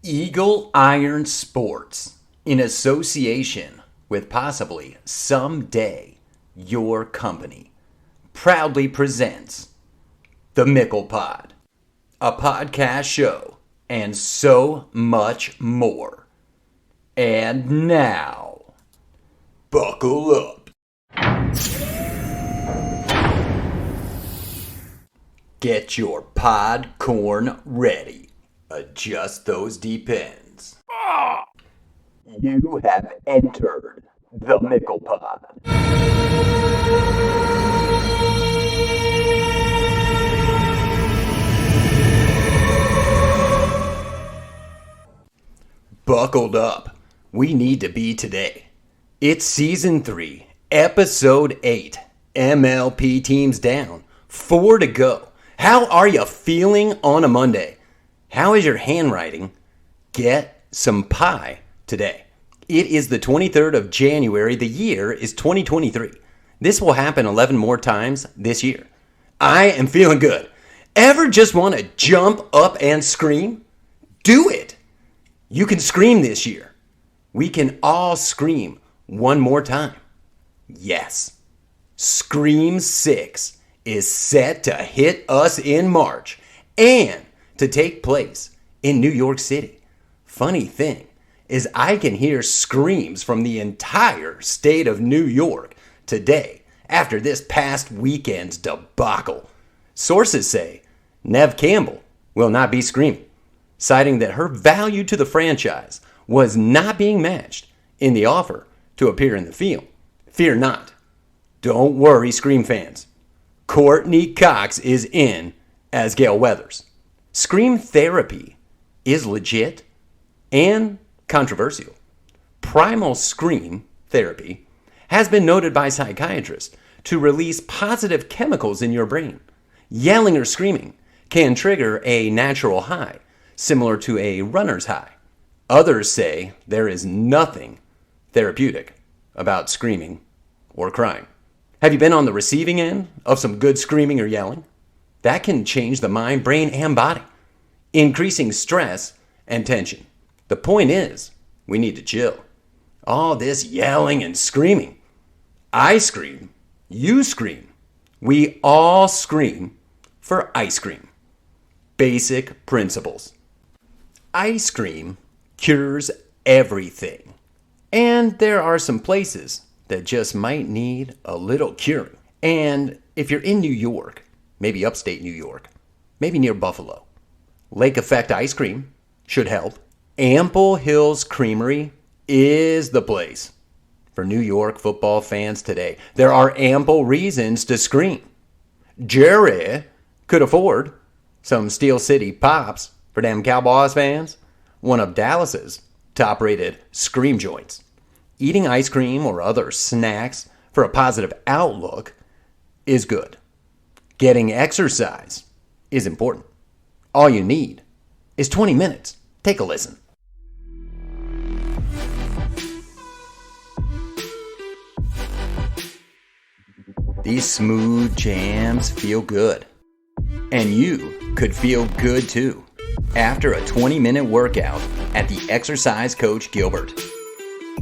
Eagle Iron Sports, in association with possibly someday your company, proudly presents the MLP'23, a podcast show, and so much more. And now, buckle up. Get your podcorn ready. Adjust those depends. You have entered the MLP'23. Buckled up. We need to be today. It's season 3, episode 8. MLP teams down. 4 to go. How are you feeling on a Monday? How is your handwriting? Get some pie today. It is the 23rd of January. The year is 2023. This will happen 11 more times this year. I am feeling good. Ever just want to jump up and scream? Do it. You can scream this year. We can all scream one more time. Yes. Scream 6 is set to hit us in March and to take place in New York City. Funny thing is I can hear screams from the entire state of New York today after this past weekend's debacle. Sources say Neve Campbell will not be screaming, citing that her value to the franchise was not being matched in the offer to appear in the field. Fear not. Don't worry, Scream fans. Courtney Cox is in as Gale Weathers. Scream therapy is legit and controversial. Primal scream therapy has been noted by psychiatrists to release positive chemicals in your brain. Yelling or screaming can trigger a natural high, similar to a runner's high. Others say there is nothing therapeutic about screaming or crying. Have you been on the receiving end of some good screaming or yelling? That can change the mind, brain, and body, increasing stress and tension. The point is, we need to chill. All this yelling and screaming. I scream. You scream. We all scream for ice cream. Basic principles. Ice cream cures everything. And there are some places that just might need a little curing. And if you're in New York, maybe upstate New York, maybe near Buffalo, Lake Effect Ice Cream should help. Ample Hills Creamery is the place for New York football fans today. There are ample reasons to scream. Jerry could afford some Steel City Pops for them Cowboys fans, one of Dallas's top-rated scream joints. Eating ice cream or other snacks for a positive outlook is good. Getting exercise is important. All you need is 20 minutes. Take a listen. These smooth jams feel good. And you could feel good too after a 20-minute workout at the Exercise Coach Gilbert.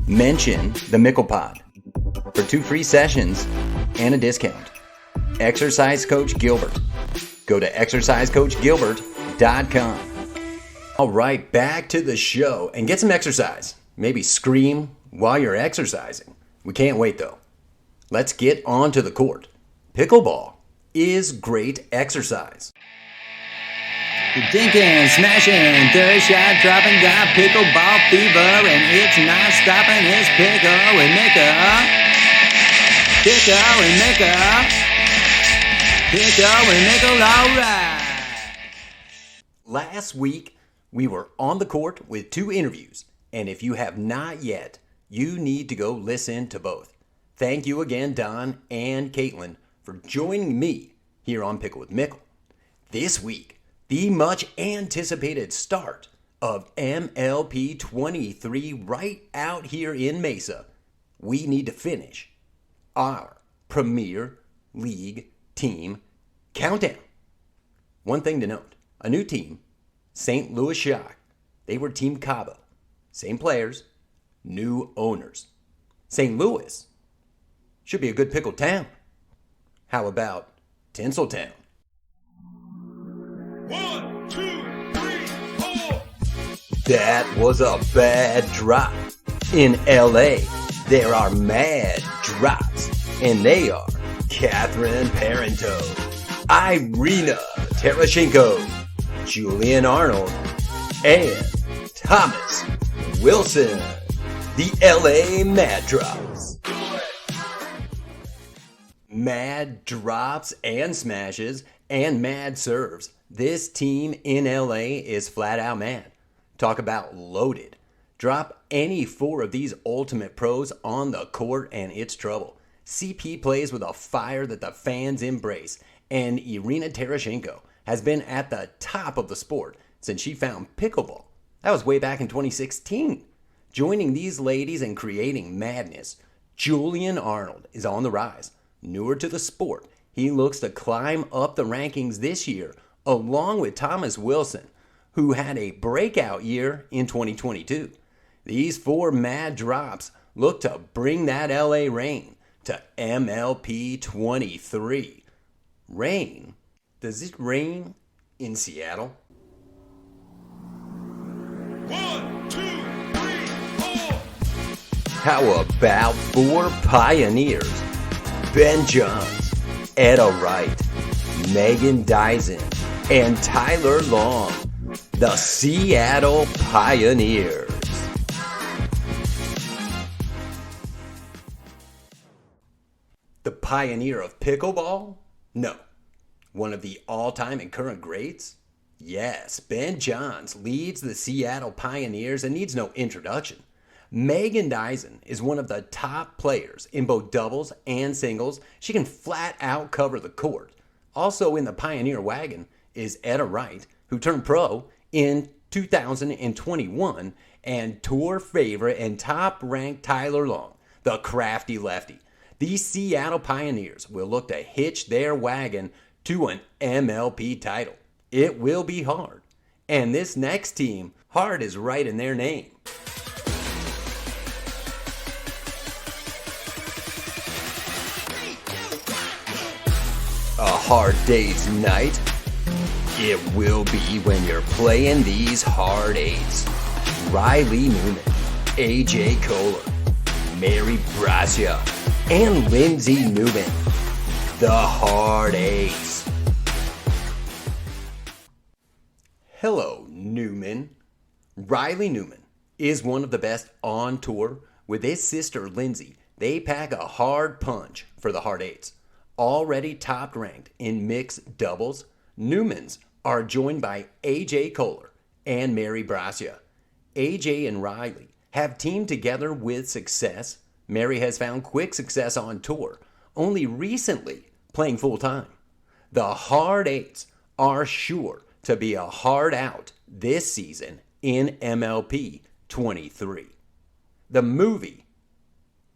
Mention the MLP' for 2 free sessions and a discount. Exercise Coach Gilbert. Go to exercisecoachgilbert.com. All right, back to the show and get some exercise. Maybe scream while you're exercising. We can't wait though. Let's get on to the court. Pickleball is great exercise. Dinking, smashing, third shot dropping, got pickleball fever, and it's not stopping. It's pickle and maker, pickle and maker, pickle and maker, all right. Last week, we were on the court with 2 interviews, and if you have not yet, you need to go listen to both. Thank you again, Don and Caitlin, for joining me here on Pickle with Mickle. This week, the much anticipated start of MLP'23 right out here in Mesa. We need to finish our Premier League team countdown. One thing to note, a new team, St. Louis Shock, They were Team Cabo. Same players, new owners. St. Louis should be a good pickle town. How about Tinseltown? 1, 2, 3, 4. That was a bad drop. In LA, there are mad drops, and they are Catherine Parento, Irina Terashenko, Julian Arnold, and Thomas Wilson. The LA Mad Drops. Mad drops and smashes and mad serves. This team in LA is flat out mad. Talk about loaded. Drop any four of these ultimate pros on the court and it's trouble. CP plays with a fire that the fans embrace, and Irina Terashenko has been at the top of the sport since she found pickleball. That was way back in 2016. Joining these ladies and creating madness, Julian Arnold is on the rise. Newer to the sport, he looks to climb up the rankings this year, along with Thomas Wilson, who had a breakout year in 2022. These four mad drops look to bring that LA rain to MLP'23. Rain? Does it rain in Seattle? 1, 2, 3, 4. How about four pioneers? Ben Johns, Etta Wright, Megan Dyson, and Tyler Long, the Seattle Pioneers. The pioneer of pickleball? No. One of the all-time and current greats? Yes, Ben Johns leads the Seattle Pioneers and needs no introduction. Megan Dyson is one of the top players in both doubles and singles. She can flat out cover the court. Also in the Pioneer wagon is Etta Wright, who turned pro in 2021, and tour favorite and top-ranked Tyler Long, the crafty lefty. These Seattle Pioneers will look to hitch their wagon to an MLP title. It will be hard. And this next team, hard is right in their name. A hard day's night? It will be when you're playing these hard eights. Riley Newman, AJ Kohler, Mary Bracia, and Lindsay Newman. The hard eights. Hello, Newman. Riley Newman is one of the best on tour. With his sister Lindsay, they pack a hard punch for the hard eights. Already top ranked in mixed doubles, Newmans are joined by AJ Kohler and Mary Bracia. AJ and Riley have teamed together with success. Mary has found quick success on tour, only recently playing full time. The hard eights are sure to be a hard out this season in MLP 23. The movie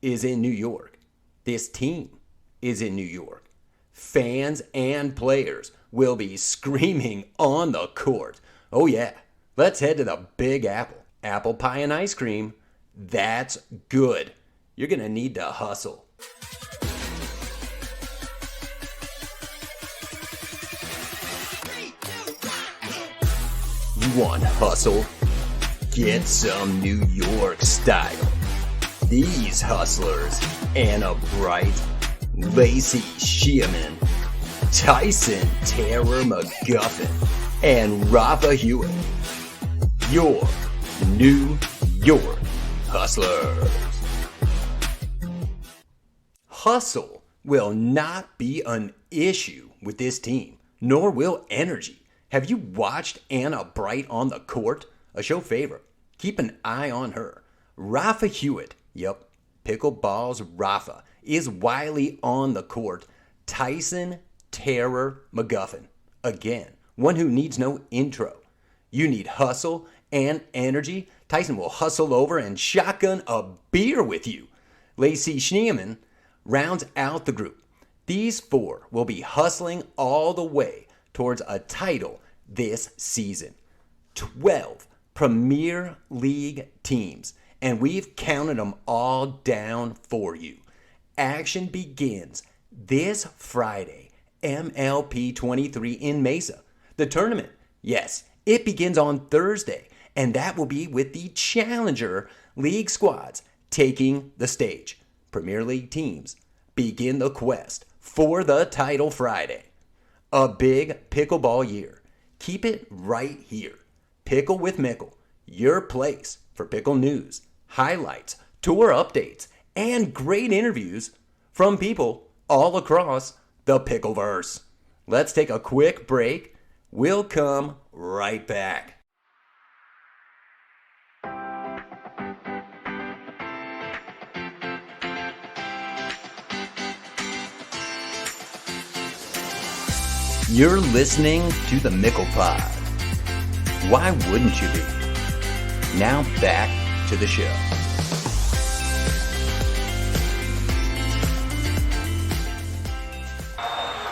is in New York. This team is in New York. Fans and players will be screaming on the court. Oh yeah, let's head to the Big Apple. Apple pie and ice cream, that's good. You're gonna need to hustle. You want hustle? Get some New York style. These hustlers, Anna Bright, Lacey Sheeman, Tyson Terror McGuffin, and Rafa Hewitt. Your New York Hustlers. Hustle will not be an issue with this team, nor will energy. Have you watched Anna Bright on the court? A show favorite. Keep an eye on her. Rafa Hewitt, yep, Pickleball's Rafa, is wily on the court. Tyson Terror McGuffin, again, one who needs no intro. You need hustle and energy. Tyson will hustle over and shotgun a beer with you. Lacey Schneeman rounds out the group. These four will be hustling all the way towards a title this season. 12 Premier League teams, and we've counted them all down for you. Action begins this Friday, MLP'23 in Mesa. The tournament, yes, it begins on Thursday, and that will be with the Challenger League squads taking the stage. Premier League teams begin the quest for the title Friday. A big pickleball year. Keep it right here. Pickle with Mickle, your place for pickle news, highlights, tour updates, and great interviews from people all across the Pickleverse. Let's take a quick break. We'll come right back. You're listening to the Mickle Pod. Why wouldn't you be? Now back to the show.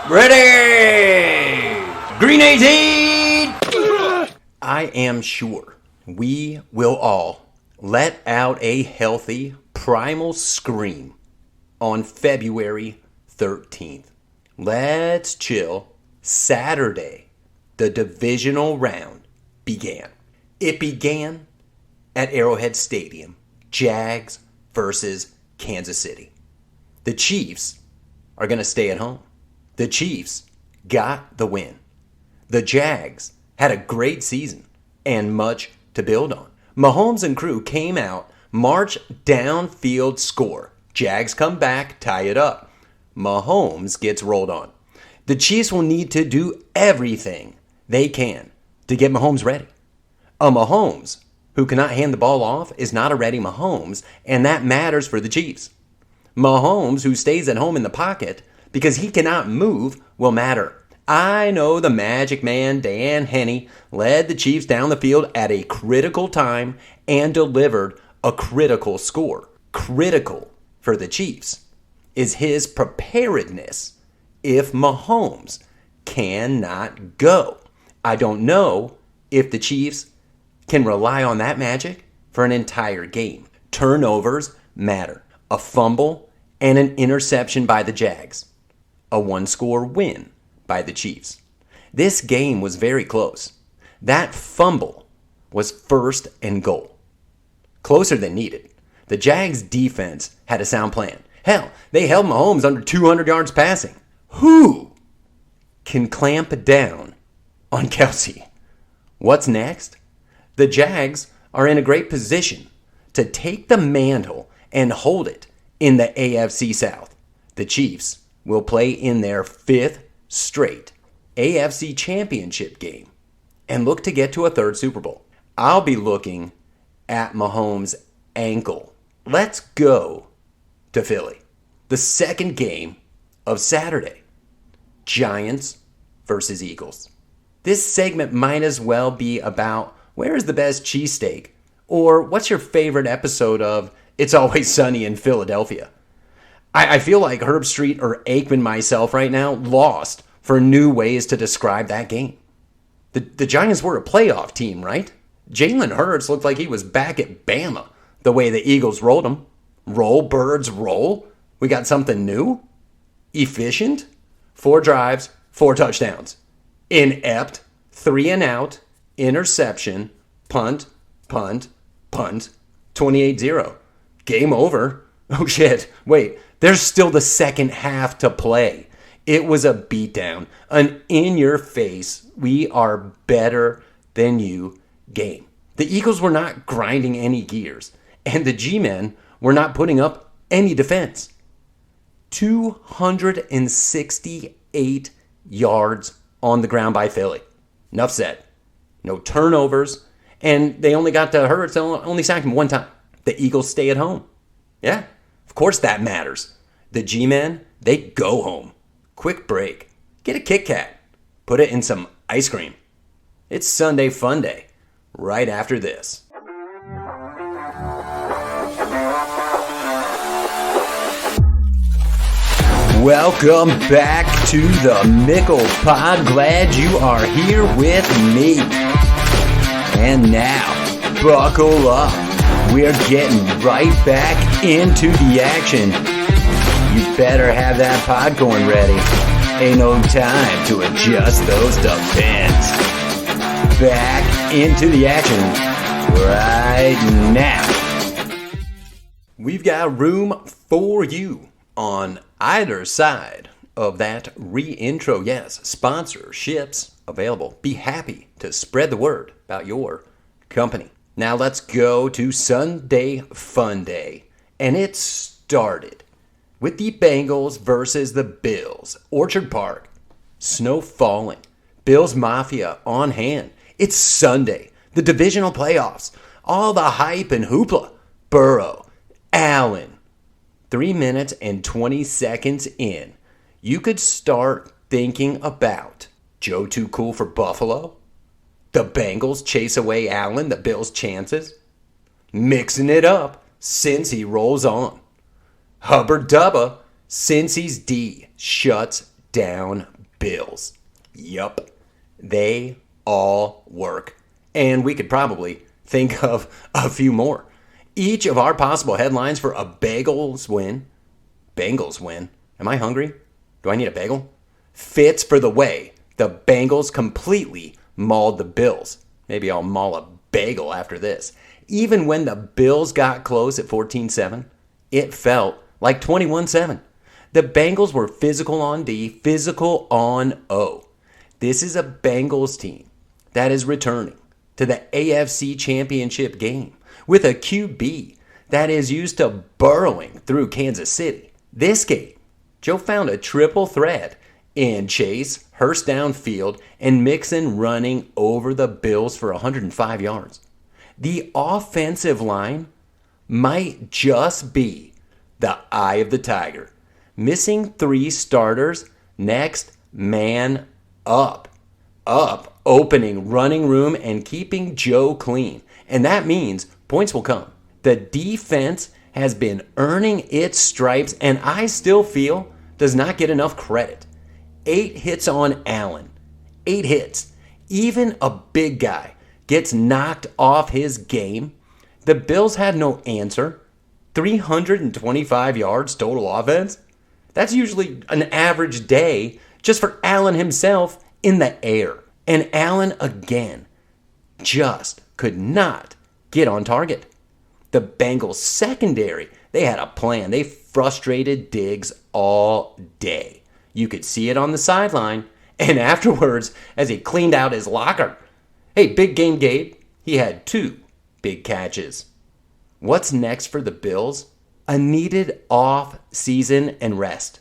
Ready! Green 18! I am sure we will all let out a healthy, primal scream on February 13th. Let's chill. Saturday, the divisional round began. It began at Arrowhead Stadium, Jags versus Kansas City. The Chiefs are going to stay at home. The Chiefs got the win. The Jags had a great season and much to build on. Mahomes and crew came out, march downfield, score. Jags come back, tie it up. Mahomes gets rolled on. The Chiefs will need to do everything they can to get Mahomes ready. A Mahomes who cannot hand the ball off is not a ready Mahomes, and that matters for the Chiefs. Mahomes who stays at home in the pocket because he cannot move will matter. I know the Magic Man, Dan Henne, led the Chiefs down the field at a critical time and delivered a critical score. Critical for the Chiefs is his preparedness if Mahomes cannot go. I don't know if the Chiefs can rely on that magic for an entire game. Turnovers matter. A fumble and an interception by the Jags. A one-score win by the Chiefs. This game was very close. That fumble was 1st and goal. Closer than needed. The Jags defense had a sound plan. Hell, they held Mahomes under 200 yards passing. Who can clamp down on Kelsey? What's next? The Jags are in a great position to take the mantle and hold it in the AFC South. The Chiefs will play in their 5th straight AFC Championship game and look to get to a 3rd Super Bowl. I'll be looking at Mahomes' ankle. Let's go to Philly. The second game of Saturday. Giants versus Eagles. This segment might as well be about where is the best cheesesteak or what's your favorite episode of It's Always Sunny in Philadelphia. I feel like Herb Street or Aikman myself right now lost for new ways to describe that game. The Giants were a playoff team, right? Jalen Hurts looked like he was back at Bama the way the Eagles rolled him. Roll, birds, roll. We got something new? Efficient? 4 drives, 4 touchdowns. Inept, 3 and out, interception, punt, 28-0. Game over. Oh shit, wait, there's still the second half to play. It was a beatdown, an in-your-face, we are better than you game. The Eagles were not grinding any gears, and the G-men were not putting up any defense. 268 yards on the ground by Philly. Enough said. No turnovers, and they only got to Hurts, only sacked him 1 time. The Eagles stay at home. Yeah, of course that matters. The G-men, they go home. Quick break. Get a Kit Kat. Put it in some ice cream. It's Sunday Fun Day. Right after this. Welcome back to the Mickle Pod. Glad you are here with me. And now, buckle up. We're getting right back into the action. You better have that popcorn ready. Ain't no time to adjust those depends. Back into the action right now. We've got room for you on either side of that re-intro. Yes, sponsorships available. Be happy to spread the word about your company. Now let's go to Sunday Fun Day. And it started with the Bengals versus the Bills. Orchard Park, snow falling. Bills Mafia on hand. It's Sunday, the divisional playoffs. All the hype and hoopla. Burrow, Allen. 3 minutes and 20 seconds in, you could start thinking about Joe too cool for Buffalo? The Bengals chase away Allen, the Bills' chances? Mixing it up, Cincy rolls on. Hubbard Dubba, Cincy's D shuts down Bills. Yup, they all work. And we could probably think of a few more. Each of our possible headlines for a Bengals win. Am I hungry? Do I need a bagel? Fits for the way the Bengals completely mauled the Bills. Maybe I'll maul a bagel after this. Even when the Bills got close at 14-7, it felt like 21-7. The Bengals were physical on D, physical on O. This is a Bengals team that is returning to the AFC Championship game with a QB that is used to burrowing through Kansas City. This game, Joe found a triple threat in Chase, Hurst downfield, and Mixon running over the Bills for 105 yards. The offensive line might just be the eye of the tiger. Missing 3 starters, next man up. Opening running room and keeping Joe clean. And that means points will come. The defense has been earning its stripes, and I still feel does not get enough credit. 8 hits on Allen. 8 hits. Even a big guy gets knocked off his game. The Bills had no answer. 325 yards total offense. That's usually an average day just for Allen himself in the air. And Allen again just could not get on target. The Bengals secondary, they had a plan. They frustrated Diggs all day. You could see it on the sideline and afterwards as he cleaned out his locker. Hey, big game Gabe, he had 2 big catches. What's next for the Bills? A needed off season and rest.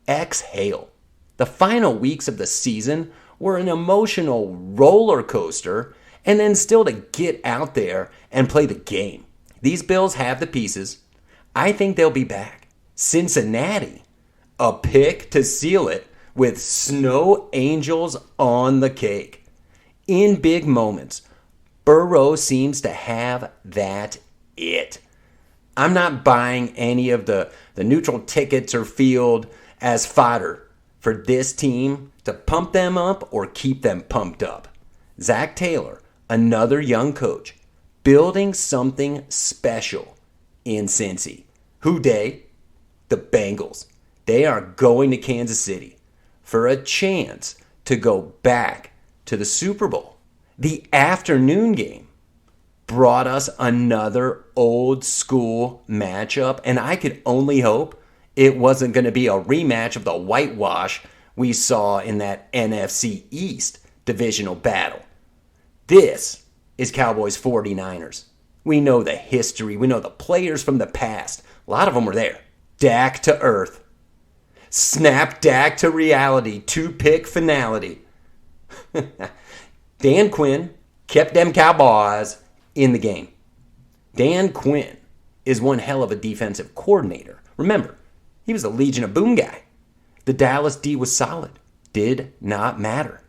Exhale. The final weeks of the season were an emotional roller coaster, and then still to get out there and play the game. These Bills have the pieces. I think they'll be back. Cincinnati, a pick to seal it with snow angels on the cake. In big moments, Burrow seems to have that it. I'm not buying any of the neutral tickets or field as fodder for this team to pump them up or keep them pumped up. Zach Taylor, another young coach, building something special in Cincy. Who dey? The Bengals. They are going to Kansas City for a chance to go back to the Super Bowl. The afternoon game brought us another old school matchup, and I could only hope it wasn't going to be a rematch of the whitewash we saw in that NFC East divisional battle. This is Cowboys 49ers. We know the history. We know the players from the past. A lot of them were there. Dak to earth. Snap Dak to reality. 2-pick finality. Dan Quinn kept them Cowboys in the game. Dan Quinn is one hell of a defensive coordinator. Remember, he was the Legion of Boom guy. The Dallas D was solid. Did not matter.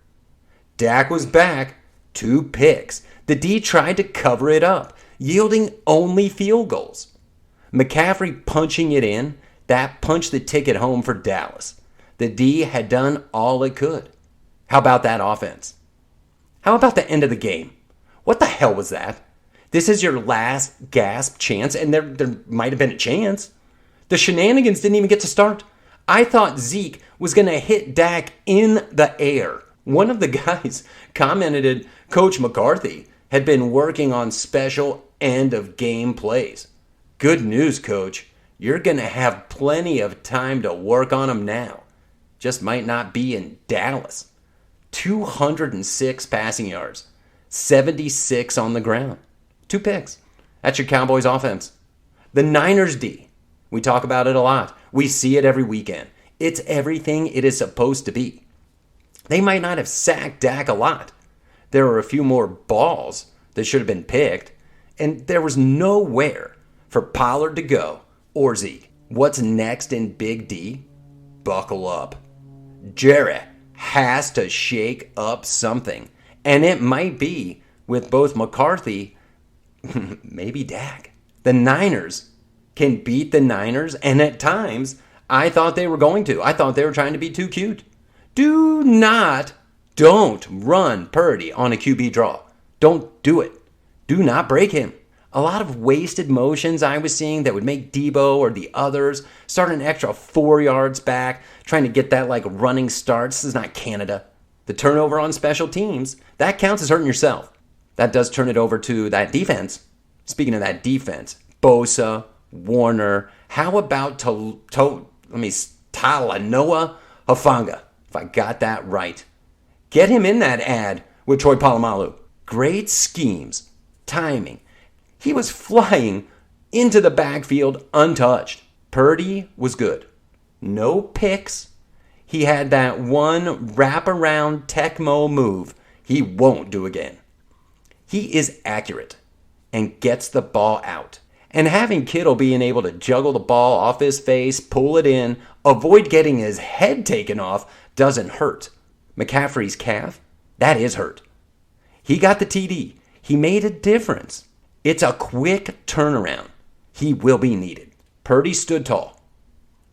Dak was back. 2 picks. The D tried to cover it up, yielding only field goals. McCaffrey punching it in, that punched the ticket home for Dallas. The D had done all it could. How about that offense? How about the end of the game? What the hell was that? This is your last gasp chance, and there might have been a chance. The shenanigans didn't even get to start. I thought Zeke was going to hit Dak in the air. One of the guys commented Coach McCarthy had been working on special end-of-game plays. Good news, Coach. You're going to have plenty of time to work on them now. Just might not be in Dallas. 206 passing yards, 76 on the ground. 2 picks. That's your Cowboys offense. The Niners D. We talk about it a lot. We see it every weekend. It's everything it is supposed to be. They might not have sacked Dak a lot. There were a few more balls that should have been picked, and there was nowhere for Pollard to go or Zeke. What's next in Big D? Buckle up. Jerry has to shake up something, and it might be with both McCarthy, maybe Dak. The Niners can beat the Niners, and at times, I thought they were going to. I thought they were trying to be too cute. Don't run Purdy on a QB draw. Don't do it. Do not break him. A lot of wasted motions I was seeing that would make Debo or the others start an extra 4 yards back, trying to get that like running start. This is not Canada. The turnover on special teams, that counts as hurting yourself. That does turn it over to that defense. Speaking of that defense, Bosa, Warner, how about Talanoa Hufanga, if I got that right. Get him in that ad with Troy Polamalu. Great schemes, timing. He was flying into the backfield untouched. Purdy was good. No picks. He had that one wraparound Tecmo move he won't do again. He is accurate and gets the ball out. And having Kittle being able to juggle the ball off his face, pull it in, avoid getting his head taken off doesn't hurt. McCaffrey's calf, that is hurt. He got the TD. He made a difference. It's a quick turnaround. He will be needed. Purdy stood tall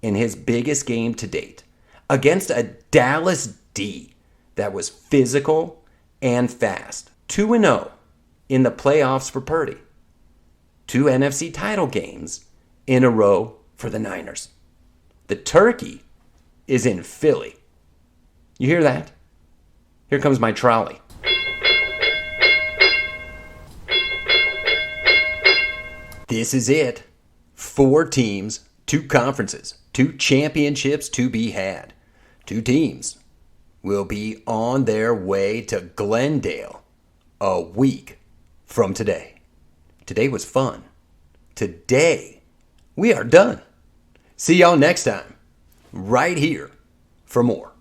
in his biggest game to date against a Dallas D that was physical and fast. 2-0 in the playoffs for Purdy. 2 NFC title games in a row for the Niners. The turkey is in Philly. You hear that? Here comes my trolley. This is it. 4 teams, 2 conferences, 2 championships to be had. 2 teams will be on their way to Glendale a week from today. Today was fun. Today, we are done. See y'all next time, right here for more.